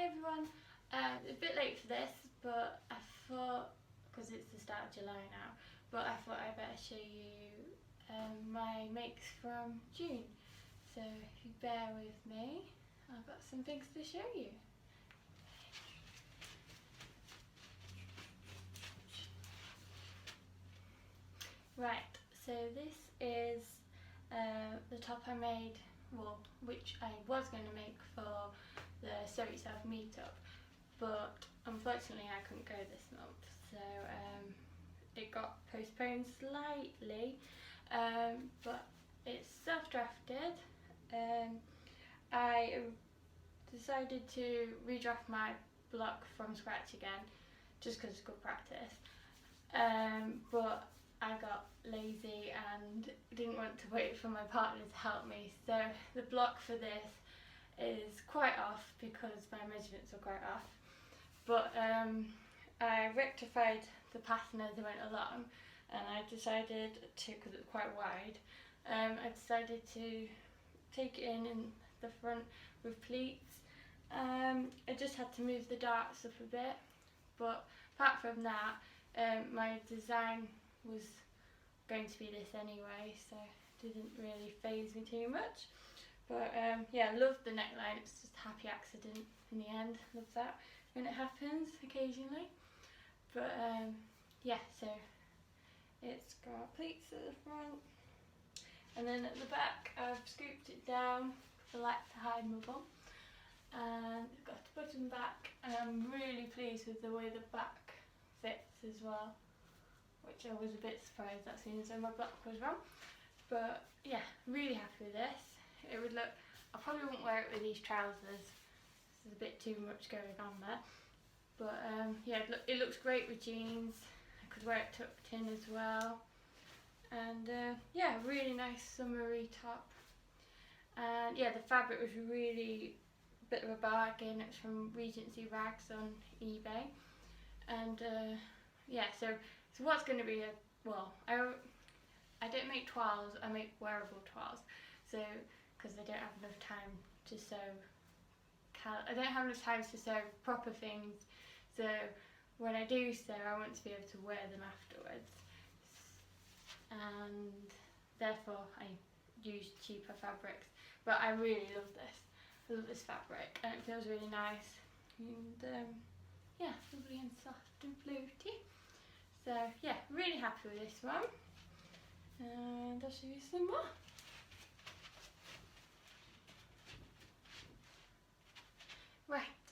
Hi everyone, a bit late for this, but I thought, because it's the start of July now, but I thought I'd better show you my makes from June. So if you bear with me, I've got some things to show you. Right, so this is the top I made, well, which I was going to make for the Sew It Yourself meetup, but unfortunately I couldn't go this month, so it got postponed slightly, but it's self-drafted. I decided to redraft my block from scratch again, just because it's good practice, but I got lazy and didn't want to wait for my partner to help me, so the block for this is quite off because my measurements were quite off, but I rectified the pattern as I went along, and I decided to, because it's quite wide, I decided to take it in the front with pleats. I just had to move the darts up a bit, but apart from that, my design was going to be this anyway, so it didn't really faze me too much. But yeah, I love the neckline, it's just a happy accident in the end, love that when it happens occasionally. But yeah, so it's got pleats at the front, and then at the back I've scooped it down because I like to hide my bum, and it's got a button back, and I'm really pleased with the way the back fits as well, which I was a bit surprised at seeing as though my block was wrong. But yeah, really happy with this. It would look, I probably wouldn't wear it with these trousers, there's a bit too much going on there, but yeah, it looks great with jeans. I could wear it tucked in as well, and yeah, really nice summery top. And yeah, the fabric was really a bit of a bargain. It's from Regency Rags on eBay, and yeah, so what's going to be a, well, I don't make toiles, I make wearable toiles, so because I don't have enough time to sew, I don't have enough time to sew proper things, so when I do sew I want to be able to wear them afterwards, and therefore I use cheaper fabrics. But I really love this. I love this fabric and it feels really nice, and yeah, lovely and soft and floaty. So yeah, really happy with this one, and I'll show you some more. Right,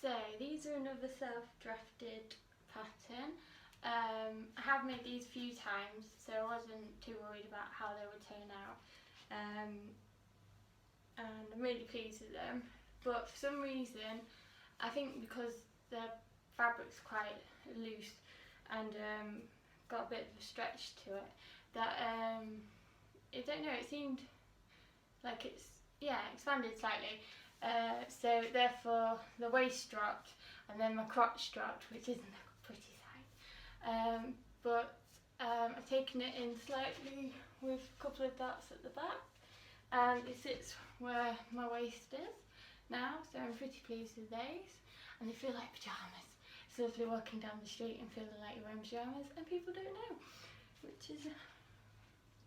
so these are another self-drafted pattern. I have made these a few times, so I wasn't too worried about how they would turn out, and I'm really pleased with them. But for some reason, I think because the fabric's quite loose and got a bit of a stretch to it, that I don't know, it seemed like it's, yeah, expanded slightly. So therefore the waist dropped and then my crotch dropped, which isn't a pretty sight. But I've taken it in slightly with a couple of dots at the back, and it sits where my waist is now, so I'm pretty pleased with those, and they feel like pyjamas. It's lovely walking down the street and feeling like you're wearing pyjamas and people don't know, which is,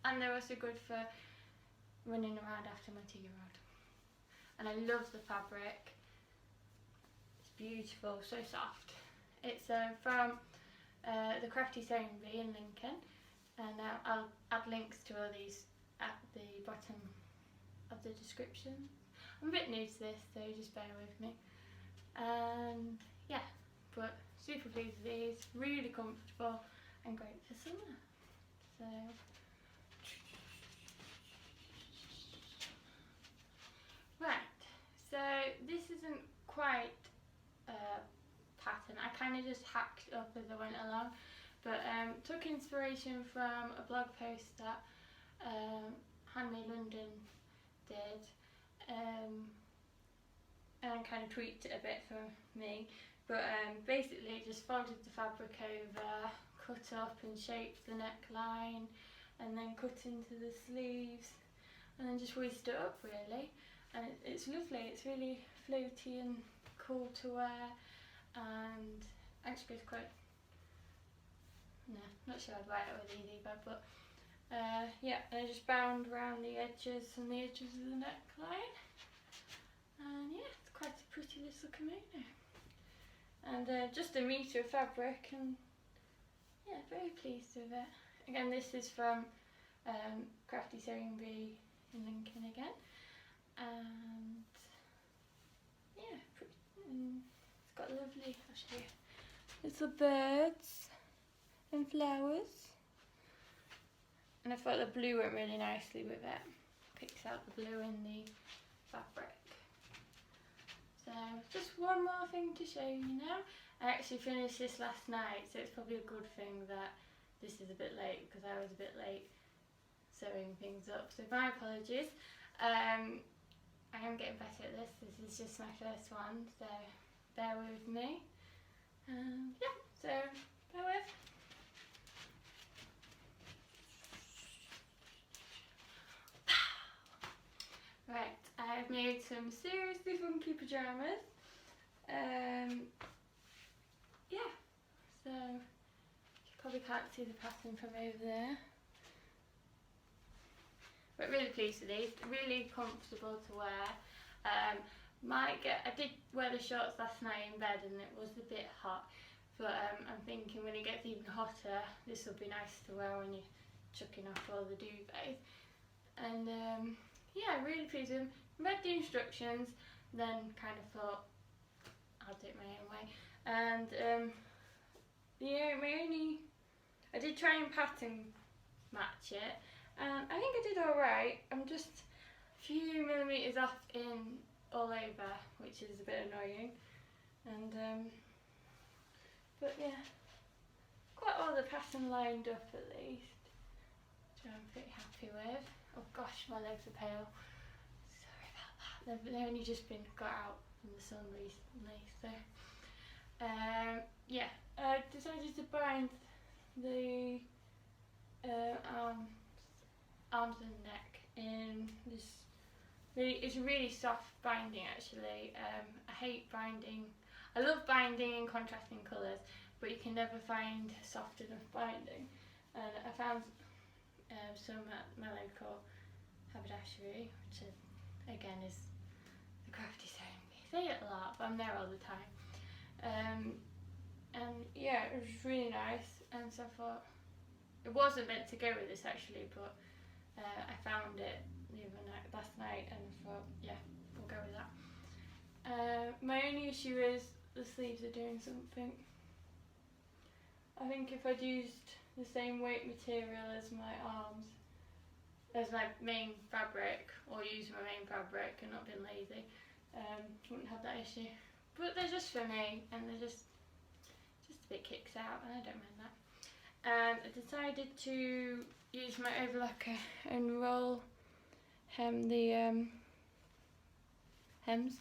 and they're also good for running around after my 2-year-old. And I love the fabric, it's beautiful, so soft. It's from the Crafty Sewing Bee in Lincoln, and I'll add links to all these at the bottom of the description. I'm a bit new to this, so just bear with me. And yeah, but super pleased with these, really comfortable and great for summer. So right, so this isn't quite a pattern, I kind of just hacked up as I went along, but took inspiration from a blog post that Handmade London did, and kind of tweaked it a bit for me, but basically just folded the fabric over, cut up and shaped the neckline, and then cut into the sleeves, and then just whizzed it up really, and it's lovely, it's really floaty and cool to wear, and actually it's quite, no, not sure I'd wear it with these either, but yeah, and I just bound around the edges and the edges of the neckline, and yeah, it's quite a pretty little kimono, and just a metre of fabric, and yeah, very pleased with it. Again, this is from Crafty Sewing Bee in Lincoln again, and yeah, and it's got lovely, I'll show you, little birds and flowers, and I thought the blue went really nicely with it, picks out the blue in the fabric. So just one more thing to show you now. I actually finished this last night, so it's probably a good thing that this is a bit late, because I was a bit late sewing things up, so my apologies. I am getting better at this. This is just my first one, so bear with me. Yeah, so bear with. Right, I've made some seriously funky pyjamas. Yeah, so you probably can't see the pattern from over there. But really pleased with these, really comfortable to wear. I did wear the shorts last night in bed and it was a bit hot, but I'm thinking when it gets even hotter, this will be nice to wear when you're chucking off all the duvets. And yeah, really pleased with them. Read the instructions, then kind of thought I'll do it my own way. And yeah, I did try and pattern match it, and I think I did alright. I'm just a few millimetres off in all over, which is a bit annoying. And but yeah, quite well the pattern lined up at least, which I'm pretty happy with. Oh gosh, my legs are pale. Sorry about that. They've only just been got out from the sun recently, so yeah. I decided to bind the arms and neck in this. It's a really soft binding actually. I hate binding. I love binding in contrasting colours, but you can never find soft enough binding. And I found some at my local haberdashery, which again is the Crafty Sewing Bee. I say it a lot, but I'm there all the time. And yeah, it was really nice, and so I thought, it wasn't meant to go with this actually, but I found it last night, and I thought, yeah, we'll go with that. My only issue is the sleeves are doing something. I think if I'd used the same weight material as my arms, as my main fabric, or used my main fabric and not been lazy, wouldn't have that issue. But they're just for me, and they're just a bit kicks out, and I don't mind that. And I decided to use my overlocker and roll hem the hems,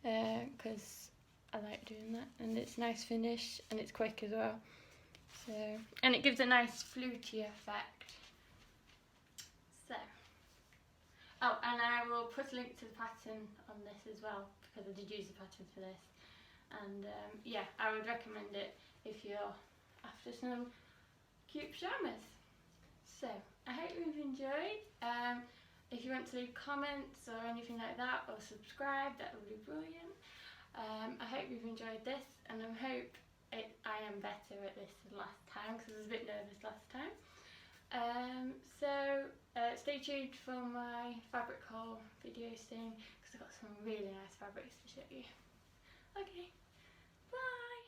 because I like doing that, and it's a nice finish, and it's quick as well. So, and it gives a nice fluty effect. So, oh, and I will put a link to the pattern on this as well, because I did use the pattern for this. And yeah, I would recommend it if you're after some cute pyjamas. So, I hope you've enjoyed. If you want to leave comments or anything like that, or subscribe, that would be brilliant. I hope you've enjoyed this, and I hope I am better at this than last time, because I was a bit nervous last time. So stay tuned for my fabric haul video soon, because I've got some really nice fabrics to show you. Okay, bye!